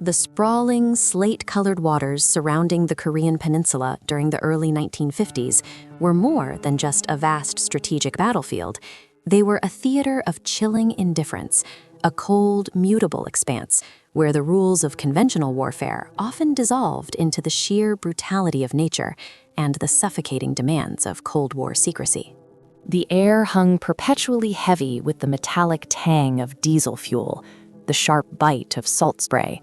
The sprawling, slate-colored waters surrounding the Korean peninsula during the early 1950s were more than just a vast strategic battlefield. They were a theater of chilling indifference, a cold, mutable expanse where the rules of conventional warfare often dissolved into the sheer brutality of nature and the suffocating demands of Cold War secrecy. The air hung perpetually heavy with the metallic tang of diesel fuel, the sharp bite of salt spray,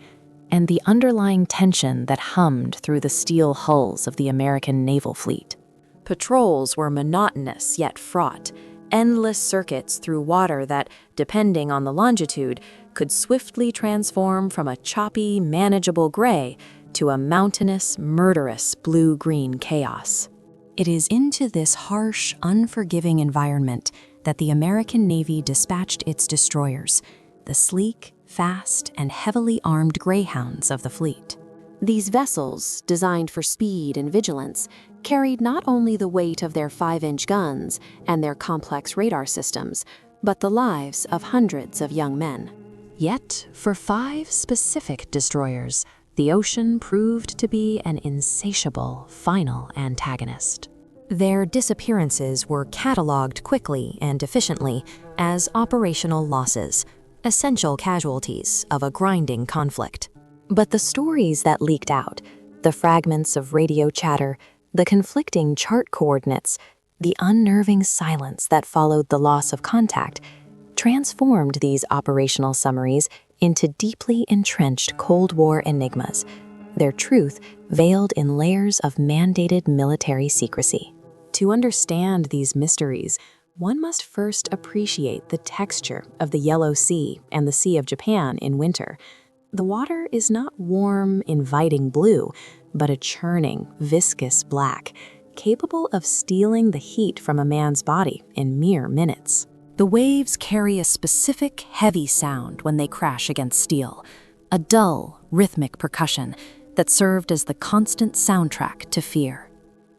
and the underlying tension that hummed through the steel hulls of the American naval fleet. Patrols were monotonous yet fraught, endless circuits through water that, depending on the longitude, could swiftly transform from a choppy, manageable gray to a mountainous, murderous blue-green chaos. It is into this harsh, unforgiving environment that the American Navy dispatched its destroyers, the sleek, fast, and heavily armed greyhounds of the fleet. These vessels, designed for speed and vigilance, carried not only the weight of their 5-inch guns and their complex radar systems, but the lives of hundreds of young men. Yet, for 5 specific destroyers, the ocean proved to be an insatiable, final antagonist. Their disappearances were cataloged quickly and efficiently as operational losses, essential casualties of a grinding conflict. But the stories that leaked out, the fragments of radio chatter, the conflicting chart coordinates, the unnerving silence that followed the loss of contact, transformed these operational summaries into deeply entrenched Cold War enigmas, their truth veiled in layers of mandated military secrecy. To understand these mysteries, one must first appreciate the texture of the Yellow Sea and the Sea of Japan in winter. The water is not warm, inviting blue, but a churning, viscous black, capable of stealing the heat from a man's body in mere minutes. The waves carry a specific, heavy sound when they crash against steel, a dull, rhythmic percussion that served as the constant soundtrack to fear.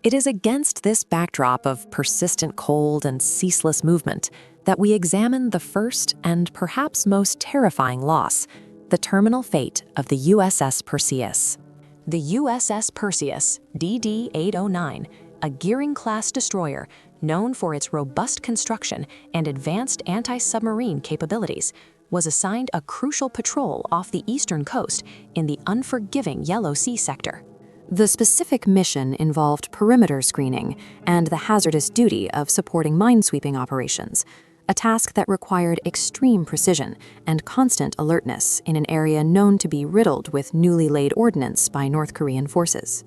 It is against this backdrop of persistent cold and ceaseless movement that we examine the first and perhaps most terrifying loss, the terminal fate of the USS Perseus. The USS Perseus, DD-809, a Gearing-class destroyer known for its robust construction and advanced anti-submarine capabilities, was assigned a crucial patrol off the eastern coast in the unforgiving Yellow Sea sector. The specific mission involved perimeter screening and the hazardous duty of supporting minesweeping operations, a task that required extreme precision and constant alertness in an area known to be riddled with newly laid ordnance by North Korean forces.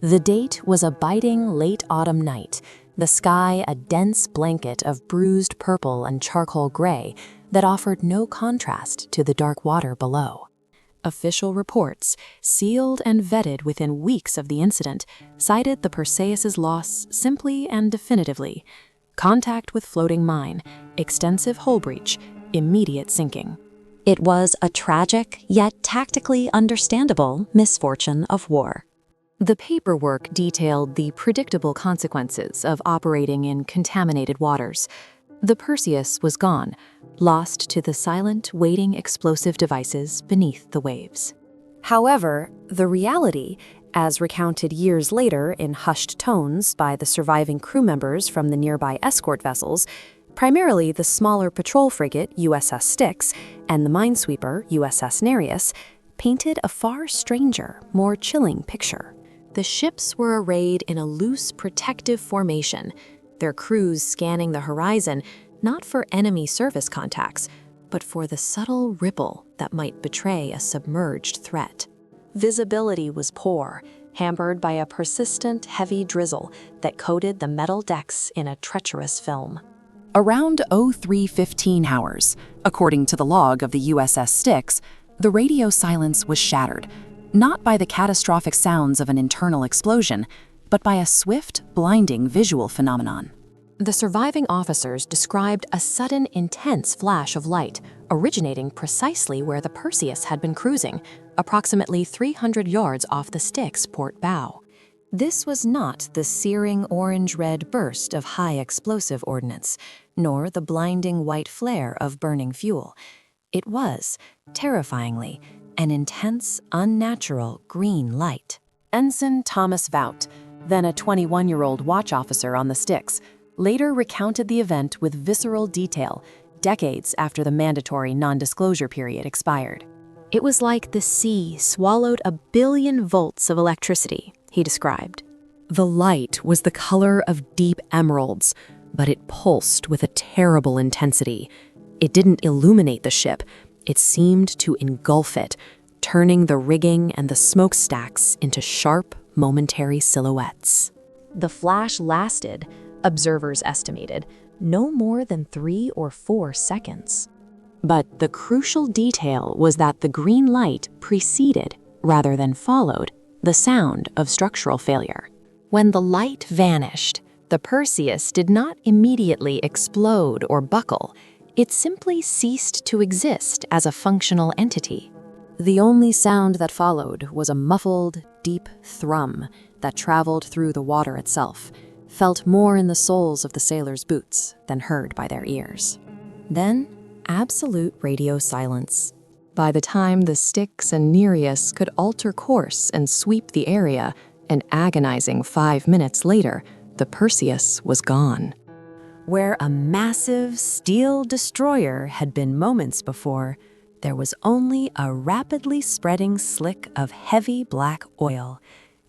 The date was a biting late autumn night, the sky a dense blanket of bruised purple and charcoal gray that offered no contrast to the dark water below. Official reports, sealed and vetted within weeks of the incident, cited the Perseus's loss simply and definitively: contact with floating mine, extensive hull breach, immediate sinking. It was a tragic, yet tactically understandable misfortune of war. The paperwork detailed the predictable consequences of operating in contaminated waters. The Perseus was gone, lost to the silent, waiting explosive devices beneath the waves. However, the reality, as recounted years later in hushed tones by the surviving crew members from the nearby escort vessels, primarily the smaller patrol frigate USS Styx and the minesweeper USS Nereus, painted a far stranger, more chilling picture. The ships were arrayed in a loose, protective formation, their crews scanning the horizon not for enemy surface contacts, but for the subtle ripple that might betray a submerged threat. Visibility was poor, hampered by a persistent, heavy drizzle that coated the metal decks in a treacherous film. Around 03:15 hours, according to the log of the USS Styx, the radio silence was shattered, not by the catastrophic sounds of an internal explosion, but by a swift, blinding visual phenomenon. The surviving officers described a sudden, intense flash of light originating precisely where the Perseus had been cruising, approximately 300 yards off the Styx port bow. This was not the searing orange-red burst of high-explosive ordnance, nor the blinding white flare of burning fuel. It was, terrifyingly, an intense, unnatural green light. Ensign Thomas Vout, then a 21-year-old watch officer on the Styx, later recounted the event with visceral detail, decades after the mandatory non-disclosure period expired. It was like the sea swallowed 1 billion volts of electricity, he described. The light was the color of deep emeralds, but it pulsed with a terrible intensity. It didn't illuminate the ship, it seemed to engulf it, turning the rigging and the smokestacks into sharp, momentary silhouettes. The flash lasted, observers estimated, no more than 3 or 4 seconds. But the crucial detail was that the green light preceded, rather than followed, the sound of structural failure. When the light vanished, the Perseus did not immediately explode or buckle. It simply ceased to exist as a functional entity. The only sound that followed was a muffled, deep thrum that traveled through the water itself, felt more in the soles of the sailors' boots than heard by their ears. Then, absolute radio silence. By the time the Styx and Nereus could alter course and sweep the area, an agonizing 5 minutes later, the Perseus was gone. Where a massive steel destroyer had been moments before, there was only a rapidly spreading slick of heavy black oil,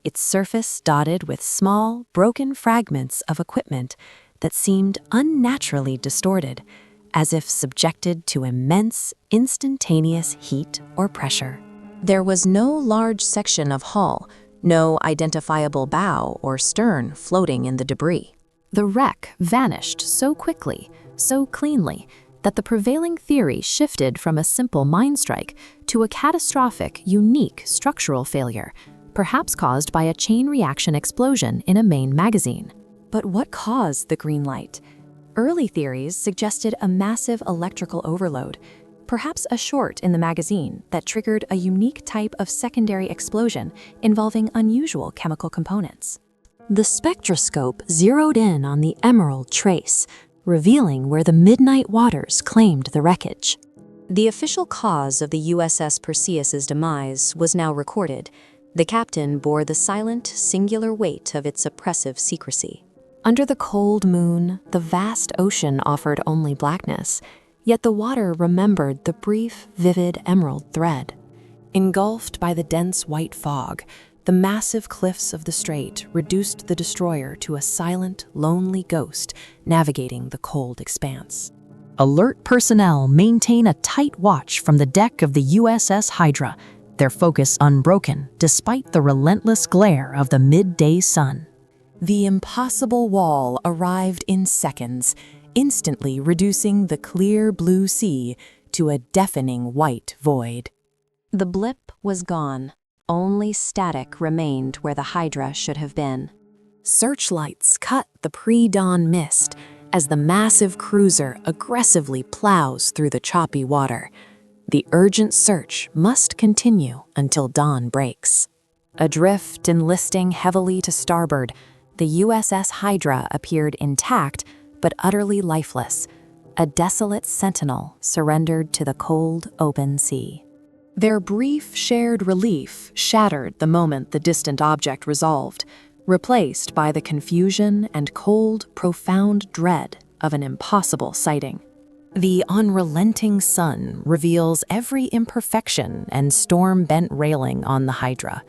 its surface dotted with small, broken fragments of equipment that seemed unnaturally distorted, as if subjected to immense, instantaneous heat or pressure. There was no large section of hull, no identifiable bow or stern floating in the debris. The wreck vanished so quickly, so cleanly, that the prevailing theory shifted from a simple mine strike to a catastrophic, unique structural failure, perhaps caused by a chain reaction explosion in a main magazine. But what caused the green light? Early theories suggested a massive electrical overload, perhaps a short in the magazine that triggered a unique type of secondary explosion involving unusual chemical components. The spectroscope zeroed in on the emerald trace, revealing where the midnight waters claimed the wreckage. The official cause of the USS Perseus's demise was now recorded. The captain bore the silent, singular weight of its oppressive secrecy. Under the cold moon, the vast ocean offered only blackness, yet the water remembered the brief, vivid emerald thread. Engulfed by the dense white fog, the massive cliffs of the strait reduced the destroyer to a silent, lonely ghost navigating the cold expanse. Alert personnel maintain a tight watch from the deck of the USS Hydra, their focus unbroken despite the relentless glare of the midday sun. The impossible wall arrived in seconds, instantly reducing the clear blue sea to a deafening white void. The blip was gone. Only static remained where the Hydra should have been. Searchlights cut the pre-dawn mist as the massive cruiser aggressively plows through the choppy water. The urgent search must continue until dawn breaks. Adrift and listing heavily to starboard, the USS Hydra appeared intact but utterly lifeless, a desolate sentinel surrendered to the cold, open sea. Their brief, shared relief shattered the moment the distant object resolved, replaced by the confusion and cold, profound dread of an impossible sighting. The unrelenting sun reveals imperfection imperfection and storm-bent railing on the Hydra,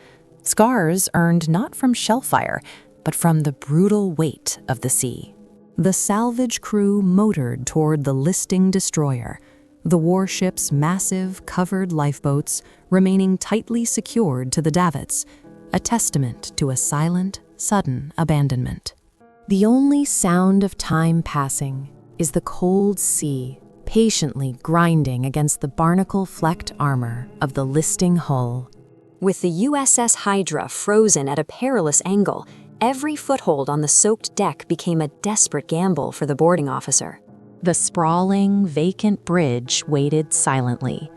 scars earned not from shellfire, but from the brutal weight of the sea. The salvage crew motored toward the listing destroyer, the warship's massive, covered lifeboats remaining tightly secured to the davits, a testament to a silent, sudden abandonment. The only sound of time passing is the cold sea patiently grinding against the barnacle-flecked armor of the listing hull. With the USS Hydra frozen at a perilous angle, every foothold on the soaked deck became a desperate gamble for the boarding officer. The sprawling, vacant bridge waited silently.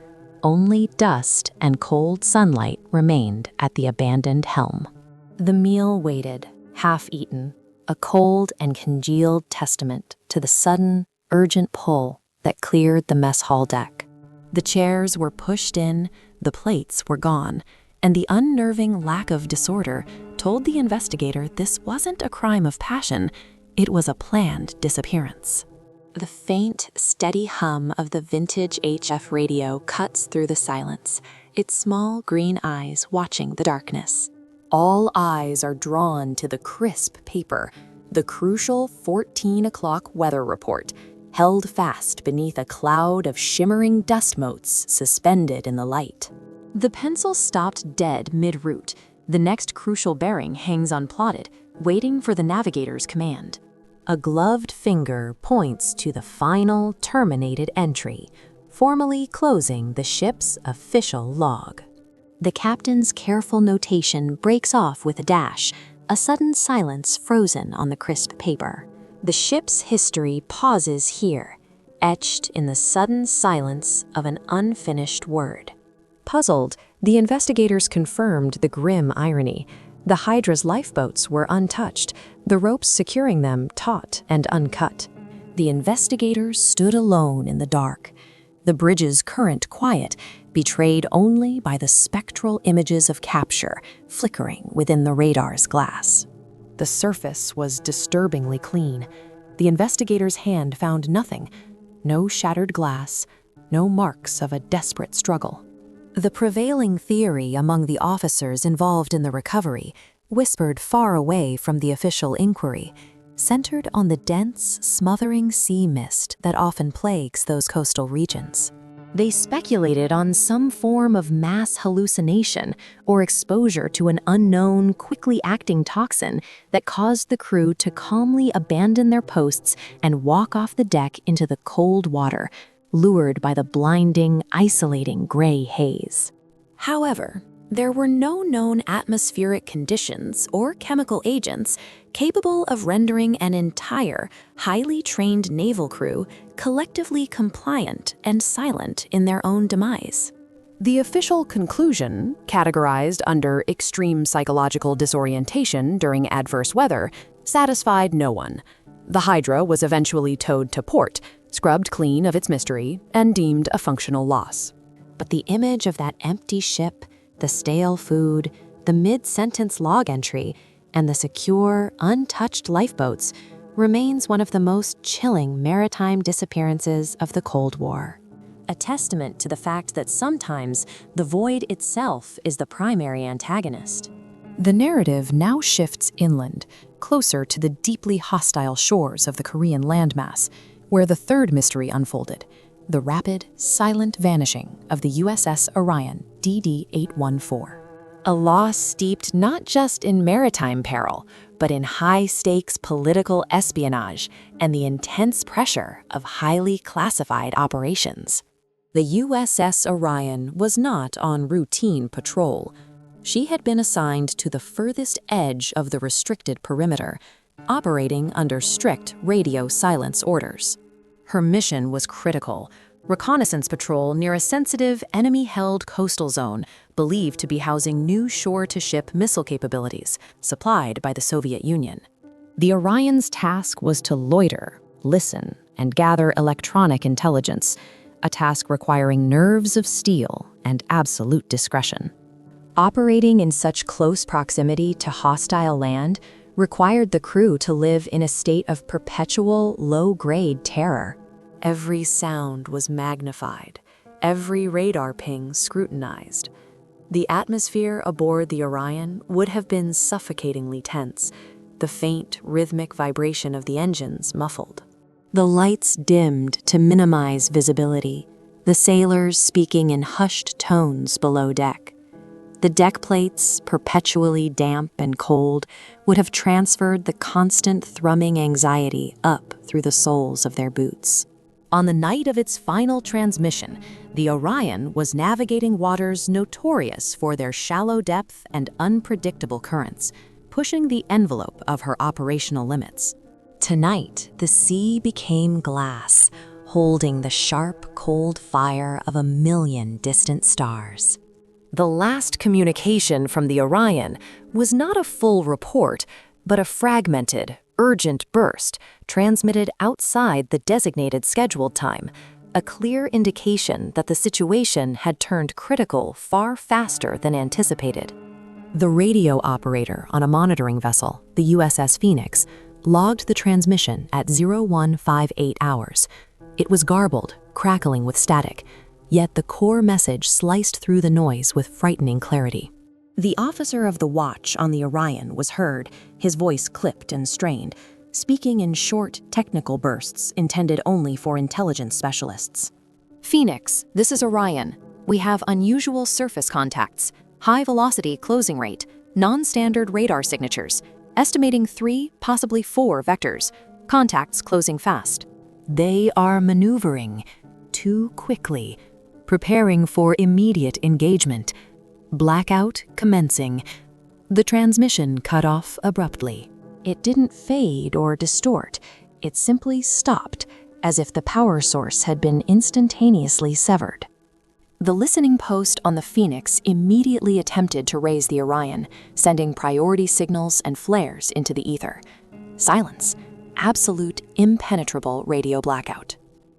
Only dust and cold sunlight remained at the abandoned helm. The meal waited, half-eaten, a cold and congealed testament to the sudden, urgent pull that cleared the mess hall deck. The chairs were pushed in, The plates were gone, and the unnerving lack of disorder told the investigator this wasn't a crime of passion, it was a planned disappearance. The faint, steady hum of the vintage HF radio cuts through the silence, its small green eyes watching the darkness. All eyes are drawn to the crisp paper, the crucial 14 o'clock weather report, held fast beneath a cloud of shimmering dust motes suspended in the light. The pencil stopped dead mid-route. The next crucial bearing hangs unplotted, waiting for the navigator's command. A gloved finger points to the final terminated entry, formally closing the ship's official log. The captain's careful notation breaks off with a dash, a sudden silence frozen on the crisp paper. The ship's history pauses here, etched in the sudden silence of an unfinished word. Puzzled, the investigators confirmed the grim irony. The Hydra's lifeboats were untouched, the ropes securing them taut and uncut. The investigators stood alone in the dark, the bridge's current quiet, betrayed only by the spectral images of capture flickering within the radar's glass. The surface was disturbingly clean. The investigator's hand found nothing, no shattered glass, no marks of a desperate struggle. The prevailing theory among the officers involved in the recovery, whispered far away from the official inquiry, centered on the dense, smothering sea mist that often plagues those coastal regions. They speculated on some form of mass hallucination or exposure to an unknown, quickly acting toxin that caused the crew to calmly abandon their posts and walk off the deck into the cold water, lured by the blinding, isolating gray haze. However, there were no known atmospheric conditions or chemical agents capable of rendering an entire, highly trained naval crew collectively compliant and silent in their own demise. The official conclusion, categorized under extreme psychological disorientation during adverse weather, satisfied no one. The Hydra was eventually towed to port, scrubbed clean of its mystery, and deemed a functional loss. But the image of that empty ship, the stale food, the mid-sentence log entry, and the secure, untouched lifeboats remains one of the most chilling maritime disappearances of the Cold War. A testament to the fact that sometimes the void itself is the primary antagonist. The narrative now shifts inland, closer to the deeply hostile shores of the Korean landmass, where the third mystery unfolded, the rapid, silent vanishing of the USS Orion DD-814. A loss steeped not just in maritime peril, but in high-stakes political espionage and the intense pressure of highly classified operations. The USS Orion was not on routine patrol. She had been assigned to the furthest edge of the restricted perimeter, operating under strict radio silence orders. Her mission was critical: reconnaissance patrol near a sensitive, enemy-held coastal zone believed to be housing new shore-to-ship missile capabilities supplied by the Soviet Union. The Orion's task was to loiter, listen, and gather electronic intelligence, a task requiring nerves of steel and absolute discretion. Operating in such close proximity to hostile land required the crew to live in a state of perpetual, low-grade terror. Every sound was magnified, every radar ping scrutinized. The atmosphere aboard the Orion would have been suffocatingly tense, the faint, rhythmic vibration of the engines muffled. The lights dimmed to minimize visibility, the sailors speaking in hushed tones below deck. The deck plates, perpetually damp and cold, would have transferred the constant thrumming anxiety up through the soles of their boots. On the night of its final transmission, the Orion was navigating waters notorious for their shallow depth and unpredictable currents, pushing the envelope of her operational limits. Tonight, the sea became glass, holding the sharp, cold fire of a million distant stars. The last communication from the Orion was not a full report, but a fragmented, urgent burst transmitted outside the designated scheduled time, a clear indication that the situation had turned critical far faster than anticipated. The radio operator on a monitoring vessel, the USS Phoenix, logged the transmission at 0158 hours. It was garbled, crackling with static, yet the core message sliced through the noise with frightening clarity. The officer of the watch on the Orion was heard, his voice clipped and strained, speaking in short, technical bursts intended only for intelligence specialists. "Phoenix, this is Orion. We have unusual surface contacts, high-velocity closing rate, non-standard radar signatures, estimating 3, possibly 4 vectors, contacts closing fast." They are maneuvering too quickly, preparing for immediate engagement. Blackout commencing. The transmission cut off abruptly. It didn't fade or distort. It simply stopped, as if the power source had been instantaneously severed. The listening post on the Phoenix immediately attempted to raise the Orion, sending priority signals and flares into the ether. Silence. Absolute, impenetrable radio blackout.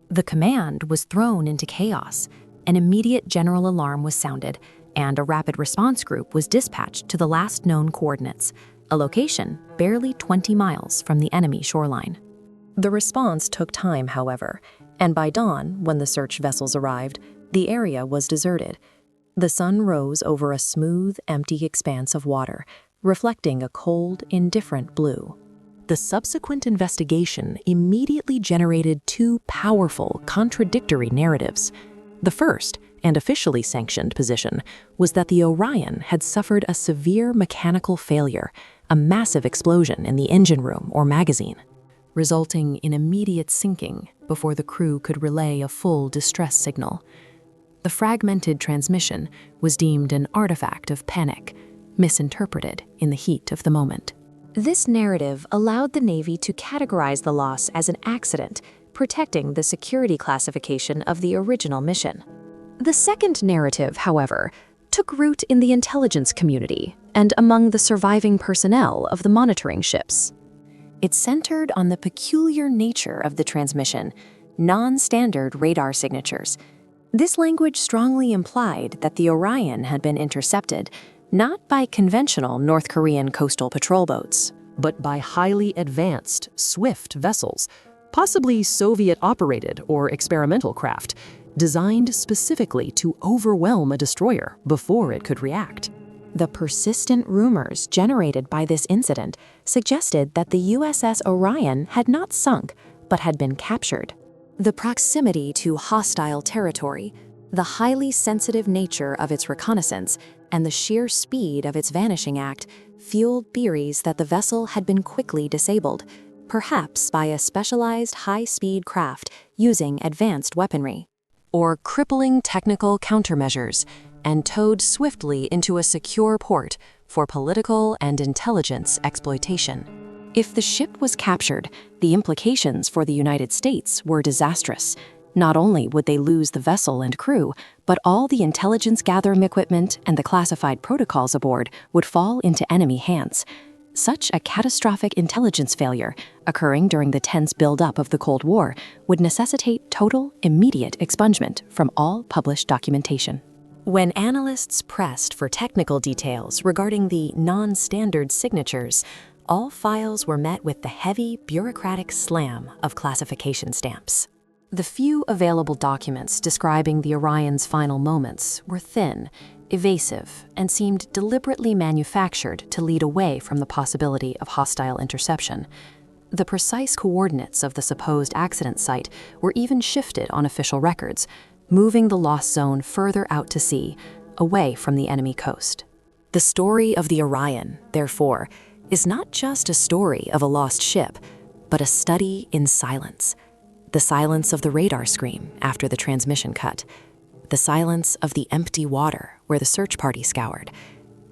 The command was thrown into chaos. An immediate general alarm was sounded, and a rapid response group was dispatched to the last known coordinates, a location barely 20 miles from the enemy shoreline. The response took time, however, and by dawn, when the search vessels arrived, the area was deserted. The sun rose over a smooth, empty expanse of water, reflecting a cold, indifferent blue. The subsequent investigation immediately generated 2 powerful, contradictory narratives. The first, and officially sanctioned position, was that the Orion had suffered a severe mechanical failure, a massive explosion in the engine room or magazine, resulting in immediate sinking before the crew could relay a full distress signal. The fragmented transmission was deemed an artifact of panic, misinterpreted in the heat of the moment. This narrative allowed the Navy to categorize the loss as an accident, protecting the security classification of the original mission. The second narrative, however, took root in the intelligence community and among the surviving personnel of the monitoring ships. It centered on the peculiar nature of the transmission, non-standard radar signatures. This language strongly implied that the Orion had been intercepted, not by conventional North Korean coastal patrol boats, but by highly advanced, swift vessels, possibly Soviet-operated or experimental craft, designed specifically to overwhelm a destroyer before it could react. The persistent rumors generated by this incident suggested that the USS Orion had not sunk, but had been captured. The proximity to hostile territory, the highly sensitive nature of its reconnaissance, and the sheer speed of its vanishing act fueled theories that the vessel had been quickly disabled, perhaps by a specialized high-speed craft using advanced weaponry, or crippling technical countermeasures, and towed swiftly into a secure port for political and intelligence exploitation. If the ship was captured, the implications for the United States were disastrous. Not only would they lose the vessel and crew, but all the intelligence gathering equipment and the classified protocols aboard would fall into enemy hands. Such a catastrophic intelligence failure, occurring during the tense build-up of the Cold War, would necessitate total, immediate expungement from all published documentation. When analysts pressed for technical details regarding the non-standard signatures, all files were met with the heavy, bureaucratic slam of classification stamps. The few available documents describing the Orion's final moments were thin, evasive, and seemed deliberately manufactured to lead away from the possibility of hostile interception. The precise coordinates of the supposed accident site were even shifted on official records, moving the lost zone further out to sea, away from the enemy coast. The story of the Orion, therefore, is not just a story of a lost ship, but a study in silence. The silence of the radar scream after the transmission cut, the silence of the empty water where the search party scoured,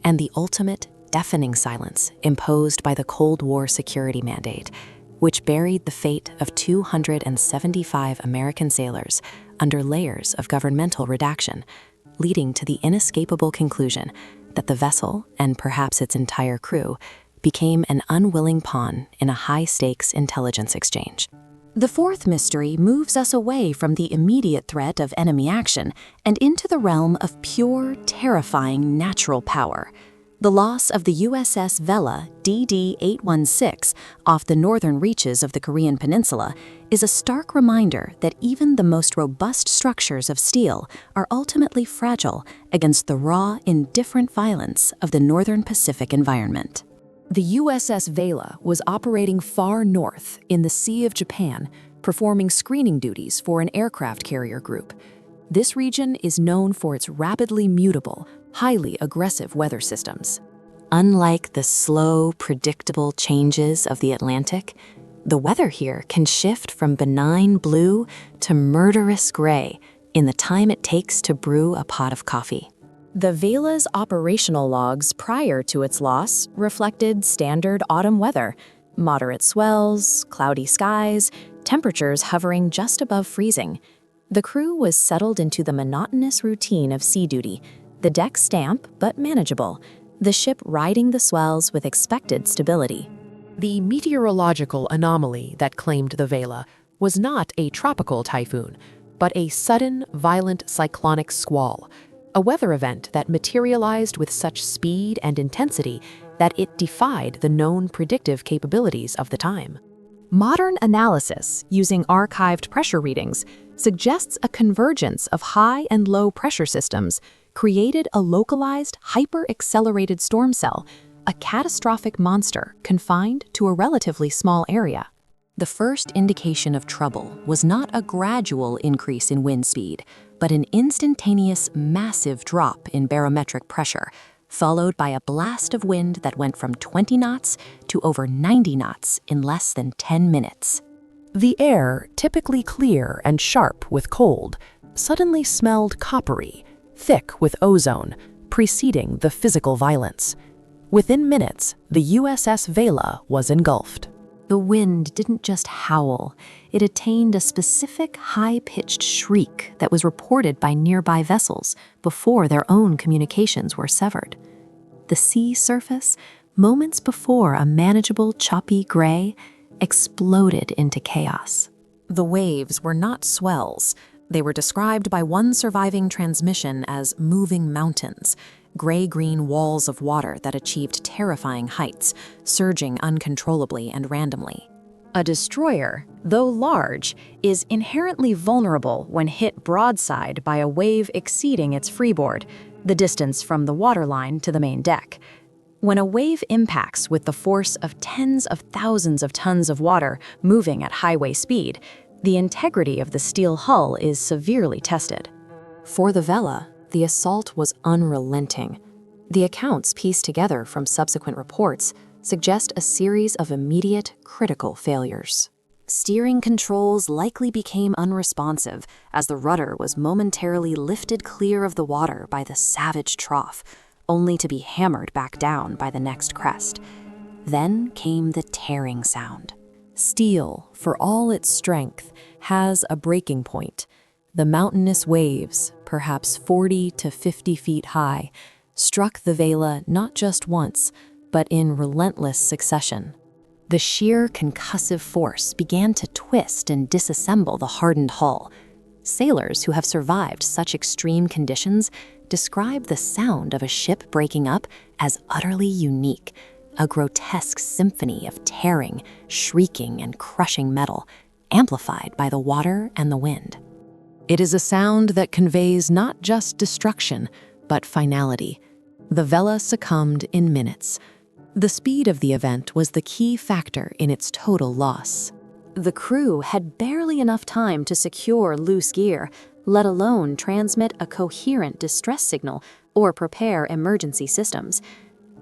and the ultimate, deafening silence imposed by the Cold War security mandate, which buried the fate of 275 American sailors under layers of governmental redaction, leading to the inescapable conclusion that the vessel, and perhaps its entire crew, became an unwilling pawn in a high-stakes intelligence exchange. The fourth mystery moves us away from the immediate threat of enemy action and into the realm of pure, terrifying natural power. The loss of the USS Vela DD-816 off the northern reaches of the Korean Peninsula is a stark reminder that even the most robust structures of steel are ultimately fragile against the raw, indifferent violence of the northern Pacific environment. The USS Vela was operating far north in the Sea of Japan, performing screening duties for an aircraft carrier group. This region is known for its rapidly mutable, highly aggressive weather systems. Unlike the slow, predictable changes of the Atlantic, the weather here can shift from benign blue to murderous gray in the time it takes to brew a pot of coffee. The Vela's operational logs prior to its loss reflected standard autumn weather: moderate swells, cloudy skies, temperatures hovering just above freezing. The crew was settled into the monotonous routine of sea duty, the decks damp but manageable, the ship riding the swells with expected stability. The meteorological anomaly that claimed the Vela was not a tropical typhoon, but a sudden, violent cyclonic squall, a weather event that materialized with such speed and intensity that it defied the known predictive capabilities of the time. Modern analysis, using archived pressure readings, suggests a convergence of high and low pressure systems created a localized, hyper-accelerated storm cell, a catastrophic monster confined to a relatively small area. The first indication of trouble was not a gradual increase in wind speed, but an instantaneous, massive drop in barometric pressure, followed by a blast of wind that went from 20 knots to over 90 knots in less than 10 minutes. The air, typically clear and sharp with cold, suddenly smelled coppery, thick with ozone, preceding the physical violence. Within minutes, the USS Vela was engulfed. The wind didn't just howl, it attained a specific high-pitched shriek that was reported by nearby vessels before their own communications were severed. The sea surface, moments before a manageable choppy gray, exploded into chaos. The waves were not swells. They were described by one surviving transmission as moving mountains, gray-green walls of water that achieved terrifying heights, surging uncontrollably and randomly. A destroyer, though large, is inherently vulnerable when hit broadside by a wave exceeding its freeboard, the distance from the waterline to the main deck. When a wave impacts with the force of tens of thousands of tons of water moving at highway speed, the integrity of the steel hull is severely tested. For the Vela, the assault was unrelenting. The accounts pieced together from subsequent reports suggest a series of immediate, critical failures. Steering controls likely became unresponsive as the rudder was momentarily lifted clear of the water by the savage trough, only to be hammered back down by the next crest. Then came the tearing sound. Steel, for all its strength, has a breaking point. The mountainous waves, perhaps 40 to 50 feet high, struck the Vela not just once, but in relentless succession. The sheer concussive force began to twist and disassemble the hardened hull. Sailors who have survived such extreme conditions describe the sound of a ship breaking up as utterly unique, a grotesque symphony of tearing, shrieking, and crushing metal, amplified by the water and the wind. It is a sound that conveys not just destruction, but finality. The Vela succumbed in minutes. The speed of the event was the key factor in its total loss. The crew had barely enough time to secure loose gear, let alone transmit a coherent distress signal or prepare emergency systems.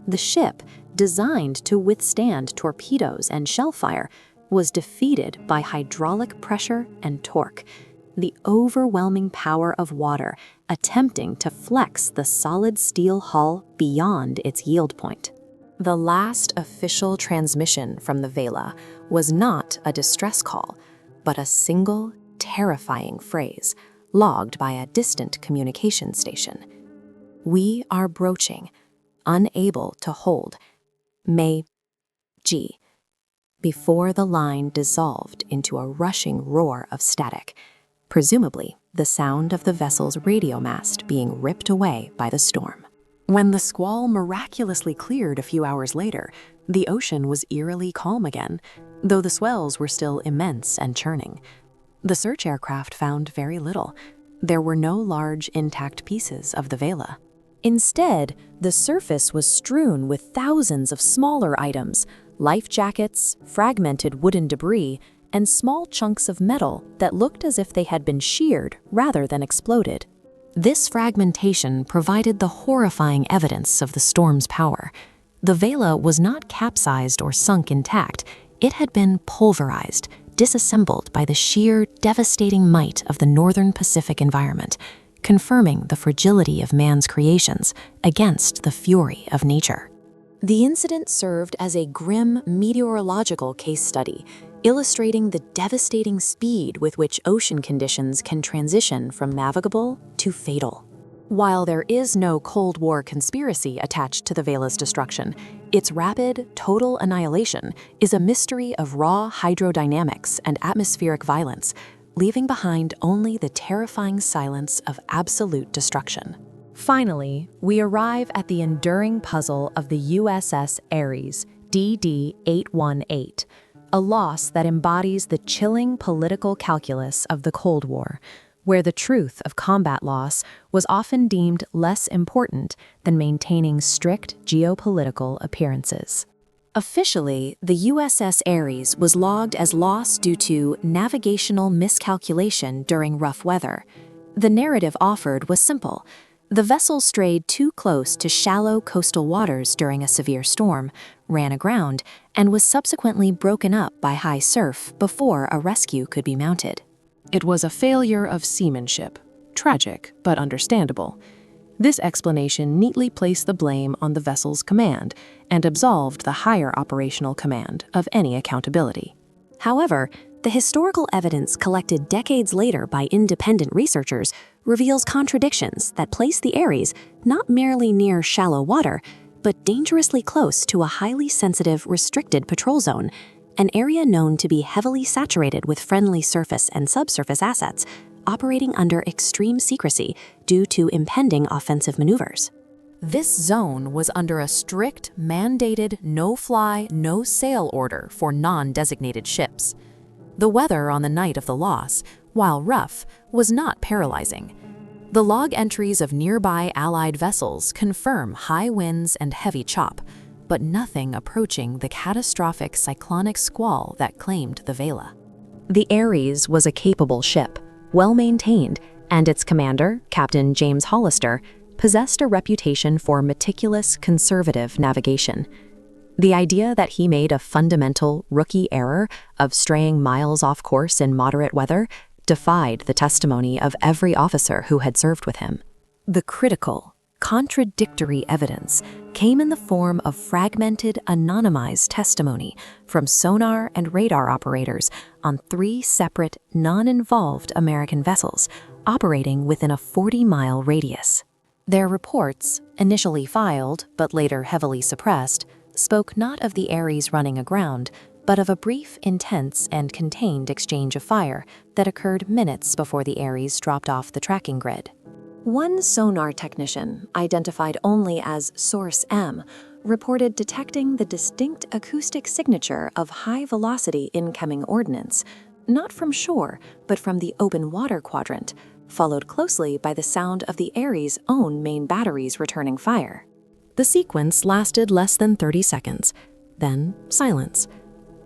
The ship, designed to withstand torpedoes and shell fire, was defeated by hydraulic pressure and torque, the overwhelming power of water attempting to flex the solid steel hull beyond its yield point. The last official transmission from the Vela was not a distress call, but a single, terrifying phrase logged by a distant communication station. "We are broaching, unable to hold. May G. before the line dissolved into a rushing roar of static, presumably the sound of the vessel's radio mast being ripped away by the storm. When the squall miraculously cleared a few hours later, the ocean was eerily calm again, though the swells were still immense and churning. The search aircraft found very little. There were no large intact pieces of the Vela. Instead, the surface was strewn with thousands of smaller items, life jackets, fragmented wooden debris, and small chunks of metal that looked as if they had been sheared rather than exploded. This fragmentation provided the horrifying evidence of the storm's power. The Vela was not capsized or sunk intact. It had been pulverized, disassembled by the sheer, devastating might of the northern Pacific environment, confirming the fragility of man's creations against the fury of nature. The incident served as a grim meteorological case study, illustrating the devastating speed with which ocean conditions can transition from navigable to fatal. While there is no Cold War conspiracy attached to the Vela's destruction, its rapid, total annihilation is a mystery of raw hydrodynamics and atmospheric violence, leaving behind only the terrifying silence of absolute destruction. Finally, we arrive at the enduring puzzle of the USS Ares, DD-818, a loss that embodies the chilling political calculus of the Cold War, where the truth of combat loss was often deemed less important than maintaining strict geopolitical appearances. Officially, the USS Ares was logged as loss due to navigational miscalculation during rough weather. The narrative offered was simple. The vessel strayed too close to shallow coastal waters during a severe storm, ran aground, and was subsequently broken up by high surf before a rescue could be mounted. It was a failure of seamanship. Tragic, but understandable. This explanation neatly placed the blame on the vessel's command and absolved the higher operational command of any accountability. However, the historical evidence collected decades later by independent researchers reveals contradictions that place the Ares not merely near shallow water, but dangerously close to a highly sensitive, restricted patrol zone, an area known to be heavily saturated with friendly surface and subsurface assets, operating under extreme secrecy due to impending offensive maneuvers. This zone was under a strict, mandated no-fly, no-sail order for non-designated ships. The weather on the night of the loss, while rough, was not paralyzing. The log entries of nearby Allied vessels confirm high winds and heavy chop, but nothing approaching the catastrophic cyclonic squall that claimed the Vela. The Ares was a capable ship, well-maintained, and its commander, Captain James Hollister, possessed a reputation for meticulous, conservative navigation. The idea that he made a fundamental, rookie error of straying miles off course in moderate weather defied the testimony of every officer who had served with him. The critical, contradictory evidence came in the form of fragmented, anonymized testimony from sonar and radar operators on 3 separate, non-involved American vessels operating within a 40-mile radius. Their reports, initially filed but later heavily suppressed, spoke not of the Ares running aground, but of a brief, intense, and contained exchange of fire that occurred minutes before the Ares dropped off the tracking grid. One sonar technician, identified only as Source M, reported detecting the distinct acoustic signature of high-velocity incoming ordnance, not from shore, but from the open water quadrant, followed closely by the sound of the Ares' own main batteries returning fire. The sequence lasted less than 30 seconds, then silence.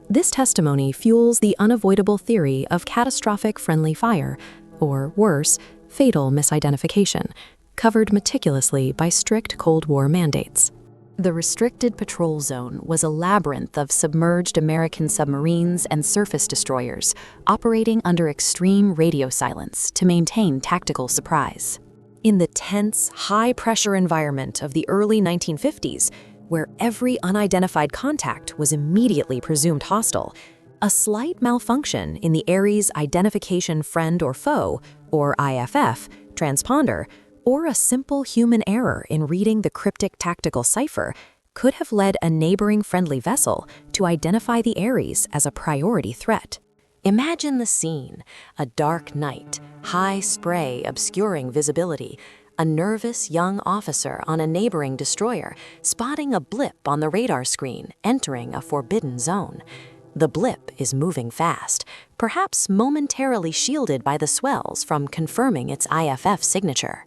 This testimony fuels the unavoidable theory of catastrophic friendly fire, or worse, fatal misidentification, covered meticulously by strict Cold War mandates. The restricted patrol zone was a labyrinth of submerged American submarines and surface destroyers, operating under extreme radio silence to maintain tactical surprise. In the tense, high-pressure environment of the early 1950s, where every unidentified contact was immediately presumed hostile, a slight malfunction in the Ares Identification Friend or Foe, or IFF, transponder, or a simple human error in reading the cryptic tactical cipher could have led a neighboring friendly vessel to identify the Ares as a priority threat. Imagine the scene: a dark night, high spray obscuring visibility, a nervous young officer on a neighboring destroyer spotting a blip on the radar screen entering a forbidden zone. The blip is moving fast, perhaps momentarily shielded by the swells from confirming its IFF signature.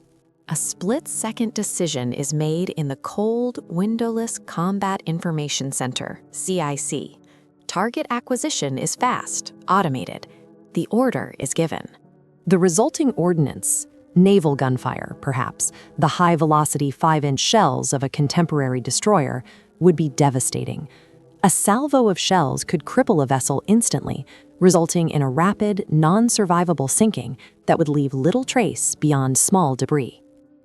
A split-second decision is made in the Cold Windowless Combat Information Center, CIC. Target acquisition is fast, automated. The order is given. The resulting ordnance, naval gunfire perhaps, the high-velocity 5-inch shells of a contemporary destroyer, would be devastating. A salvo of shells could cripple a vessel instantly, resulting in a rapid, non-survivable sinking that would leave little trace beyond small debris.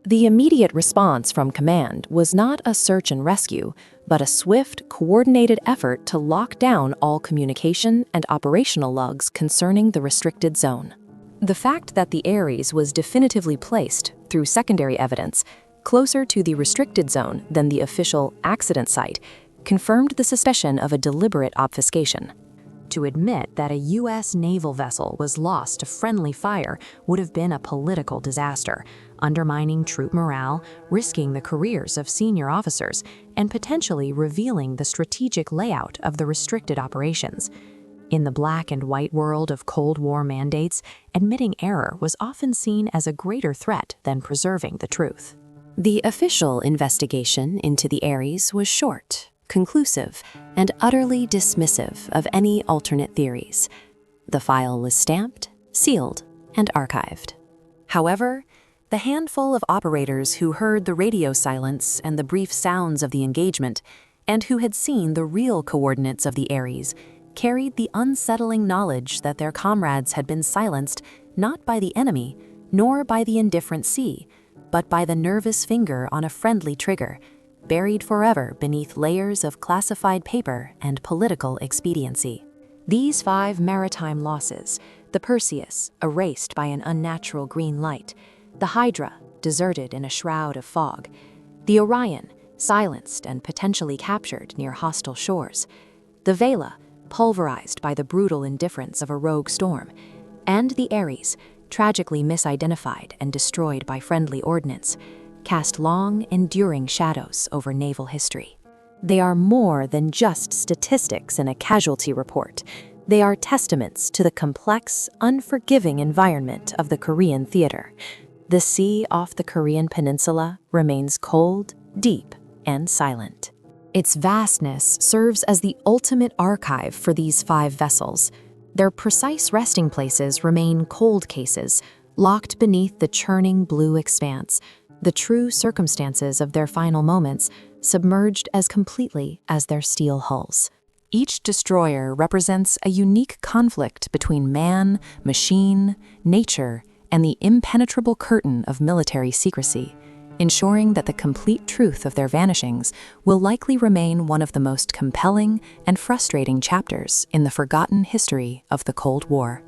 The immediate response from command was not a search and rescue, but a swift, coordinated effort to lock down all communication and operational logs concerning the restricted zone. The fact that the Ares was definitively placed, through secondary evidence, closer to the restricted zone than the official accident site confirmed the suspicion of a deliberate obfuscation. To admit that a U.S. naval vessel was lost to friendly fire would have been a political disaster, undermining troop morale, risking the careers of senior officers, and potentially revealing the strategic layout of the restricted operations. In the black and white world of Cold War mandates, admitting error was often seen as a greater threat than preserving the truth. The official investigation into the Ares was short, conclusive, and utterly dismissive of any alternate theories. The file was stamped, sealed, and archived. However, the handful of operators who heard the radio silence and the brief sounds of the engagement, and who had seen the real coordinates of the Ares, carried the unsettling knowledge that their comrades had been silenced not by the enemy, nor by the indifferent sea, but by the nervous finger on a friendly trigger, buried forever beneath layers of classified paper and political expediency. These 5 maritime losses, the Perseus, erased by an unnatural green light, the Hydra, deserted in a shroud of fog, the Orion, silenced and potentially captured near hostile shores, the Vela, pulverized by the brutal indifference of a rogue storm, and the Ares, tragically misidentified and destroyed by friendly ordnance, cast long, enduring shadows over naval history. They are more than just statistics in a casualty report. They are testaments to the complex, unforgiving environment of the Korean theater. The sea off the Korean peninsula remains cold, deep, and silent. Its vastness serves as the ultimate archive for these 5 vessels. Their precise resting places remain cold cases, locked beneath the churning blue expanse, the true circumstances of their final moments submerged as completely as their steel hulls. Each destroyer represents a unique conflict between man, machine, nature, and the impenetrable curtain of military secrecy, ensuring that the complete truth of their vanishings will likely remain one of the most compelling and frustrating chapters in the forgotten history of the Cold War.